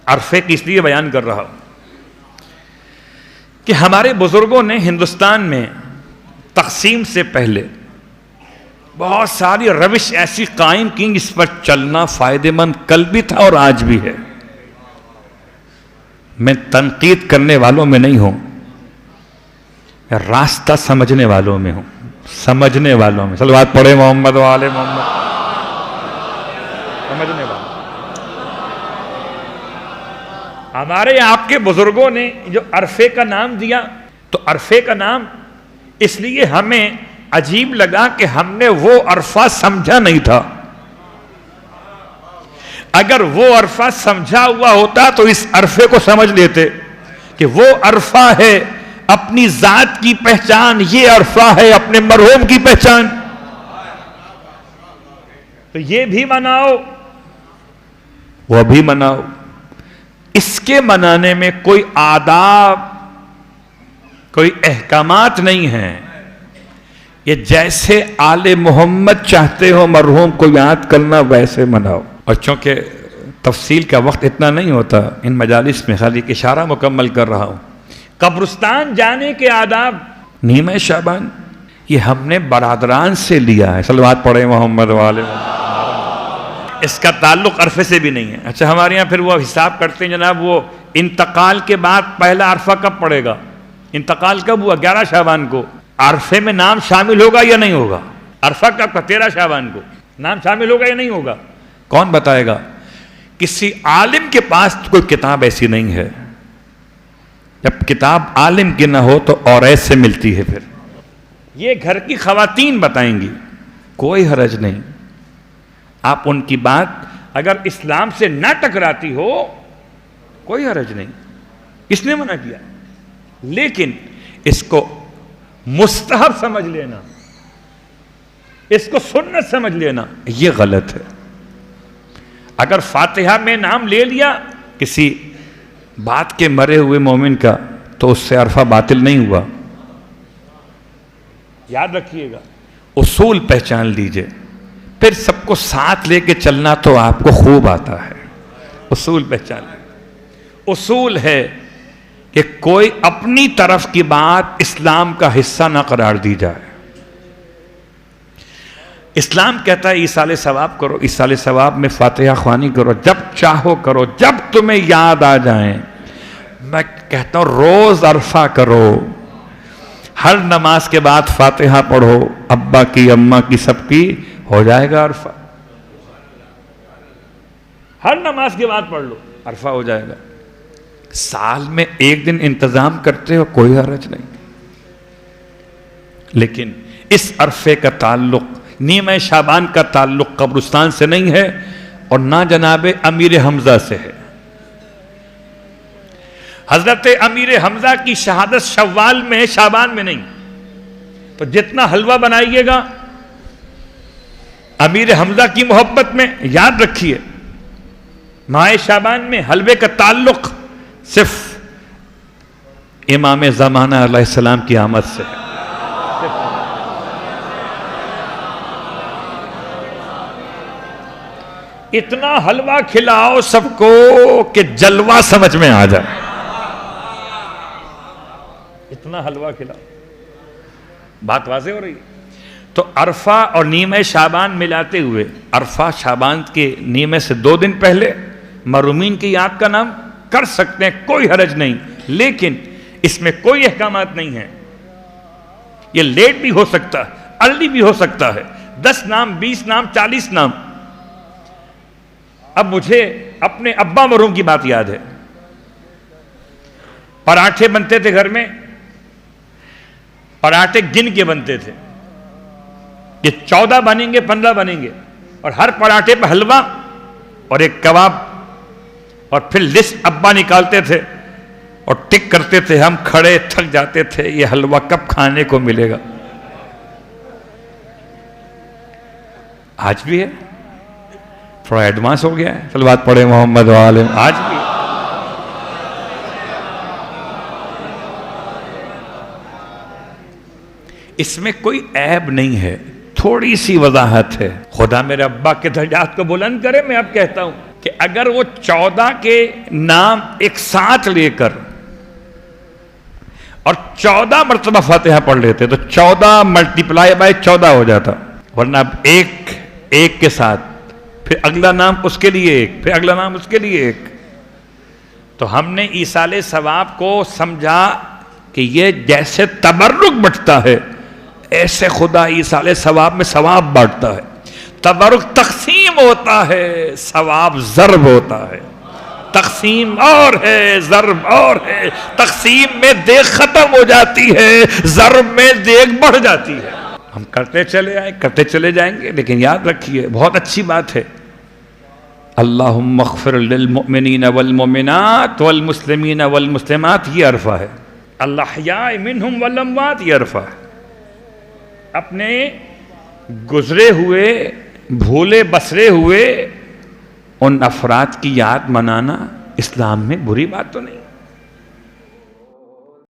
عرفے کی اس لیے بیان کر رہا ہوں کہ ہمارے بزرگوں نے ہندوستان میں تقسیم سے پہلے بہت ساری روش ایسی قائم کی جس پر چلنا فائدہ مند کل بھی تھا اور آج بھی ہے. میں تنقید کرنے والوں میں نہیں ہوں، میں راستہ سمجھنے والوں میں ہوں، سمجھنے والوں میں. صلوات پڑھے محمد و آل محمد. سمجھنے والوں. ہمارے آپ کے بزرگوں نے جو عرفے کا نام دیا، تو عرفے کا نام اس لیے ہمیں عجیب لگا کہ ہم نے وہ عرفہ سمجھا نہیں تھا. اگر وہ عرفہ سمجھا ہوا ہوتا تو اس عرفے کو سمجھ لیتے کہ وہ عرفہ ہے اپنی ذات کی پہچان، یہ عرفہ ہے اپنے مرحوم کی پہچان. تو یہ بھی مناؤ، وہ بھی مناؤ. اس کے منانے میں کوئی آداب، کوئی احکامات نہیں ہیں. یہ جیسے آل محمد چاہتے ہو مرحوم کو یاد کرنا ویسے مناؤ. اور چونکہ تفصیل کا وقت اتنا نہیں ہوتا ان مجالس میں، خالی ایک اشارہ مکمل کر رہا ہوں. قبرستان جانے کے آداب نیمہ شعبان یہ ہم نے برادران سے لیا ہے. صلوات پڑھے محمد والے. اس کا تعلق عرفے سے بھی نہیں ہے. اچھا ہمارے یہاں پھر وہ حساب کرتے ہیں جناب، وہ انتقال کے بعد پہلا عرفہ کب پڑے گا؟ انتقال کب ہوا؟ 11 شعبان کو. عرفے میں نام شامل ہوگا یا نہیں ہوگا؟ عرفہ کب کا؟ 13 شعبان کو. نام شامل ہوگا یا نہیں ہوگا؟ کون بتائے گا؟ کسی عالم کے پاس کوئی کتاب ایسی نہیں ہے. جب کتاب عالم کی نہ ہو تو اوریس سے ملتی ہے. پھر یہ گھر کی خواتین بتائیں گی، کوئی حرج نہیں. آپ ان کی بات اگر اسلام سے نہ ٹکراتی ہو کوئی حرج نہیں. اس نے منع کیا، لیکن اس کو مستحب سمجھ لینا، اس کو سنت سمجھ لینا، یہ غلط ہے. اگر فاتحہ میں نام لے لیا کسی بات کے مرے ہوئے مومن کا تو اس سے عرفہ باطل نہیں ہوا. یاد رکھیے گا، اصول پہچان لیجئے، پھر سب کو ساتھ لے کے چلنا تو آپ کو خوب آتا ہے. اصول پہچان لیں. اصول ہے کہ کوئی اپنی طرف کی بات اسلام کا حصہ نہ قرار دی جائے. اسلام کہتا ہے ایصال ثواب کرو، ایصال ثواب میں فاتحہ خوانی کرو، جب چاہو کرو، جب تمہیں یاد آ جائیں. میں کہتا ہوں روز عرفہ کرو، ہر نماز کے بعد فاتحہ پڑھو، ابا کی اماں کی سب کی، ہو جائے گا عرفہ. ہر نماز کے بعد پڑھ لو، عرفہ ہو جائے گا. سال میں ایک دن انتظام کرتے ہو کوئی حرج نہیں. لیکن اس عرفے کا تعلق، نیمہ شعبان کا تعلق قبرستان سے نہیں ہے اور نہ جناب امیر حمزہ سے ہے. حضرت امیر حمزہ کی شہادت شوال میں ہے، شعبان میں نہیں. تو جتنا حلوہ بنائیے گا امیر حمزہ کی محبت میں، یاد رکھیے ماہ شعبان میں حلوے کا تعلق صرف امام زمانہ علیہ السلام کی آمد سے ہے. اتنا حلوہ کھلاؤ سب کو کہ جلوہ سمجھ میں آ جائے. اتنا حلوہ کھلاؤ. بات واضح ہو رہی ہے؟ تو عرفہ اور نیمہ شعبان ملاتے ہوئے، عرفہ شعبان کے نیمہ سے 2 دن پہلے مرحومین کی یاد کا نام کر سکتے ہیں، کوئی حرج نہیں. لیکن اس میں کوئی احکامات نہیں ہیں. یہ لیٹ بھی ہو سکتا ہے، ارلی بھی ہو سکتا ہے. 10 نام، 20 نام، 40 نام. اب مجھے اپنے ابا مرحوم کی بات یاد ہے. پراٹھے بنتے تھے گھر میں، پراٹھے گن کے بنتے تھے. یہ 14 بنیں گے، 15 بنیں گے، اور ہر پراٹھے پہ حلوہ اور ایک کباب. اور پھر لسٹ ابا نکالتے تھے اور ٹک کرتے تھے. ہم کھڑے تھک جاتے تھے، یہ حلوہ کب کھانے کو ملے گا. آج بھی ہے، تھوڑا ایڈوانس ہو گیا ہے. صلوات پڑھے محمد والے. آج بھی اس میں کوئی عیب نہیں ہے، تھوڑی سی وضاحت ہے. خدا میرے ابا کے درجات کو بلند کرے. میں اب کہتا ہوں کہ اگر وہ 14 کے نام ایک ساتھ لے کر اور 14 مرتبہ فاتحہ پڑھ لیتے تو 14 ملٹیپلائی بائی 14 ہو جاتا، ورنہ اب ایک کے ساتھ، پھر اگلا نام اس کے لیے ایک، پھر اگلا نام اس کے لیے ایک. تو ہم نے ایصال ثواب کو سمجھا کہ یہ جیسے تبرک بٹتا ہے ایسے خدا ایصال ثواب میں ثواب بانٹتا ہے. تبرک تقسیم ہوتا ہے، ثواب ضرب ہوتا ہے. تقسیم اور ہے، ضرب اور ہے. تقسیم میں دیگ ختم ہو جاتی ہے، ضرب میں دیگ بڑھ جاتی ہے. ہم کرتے چلے جائیں گے، لیکن یاد رکھیے بہت اچھی بات ہے، اللہم اغفر للمؤمنین والمؤمنات والمسلمین والمسلمات، یہ عرفہ ہے. الاحیاء منہم والاموات، یہ عرفہ ہے. اپنے گزرے ہوئے بھولے بسرے ہوئے ان افراد کی یاد منانا اسلام میں بری بات تو نہیں.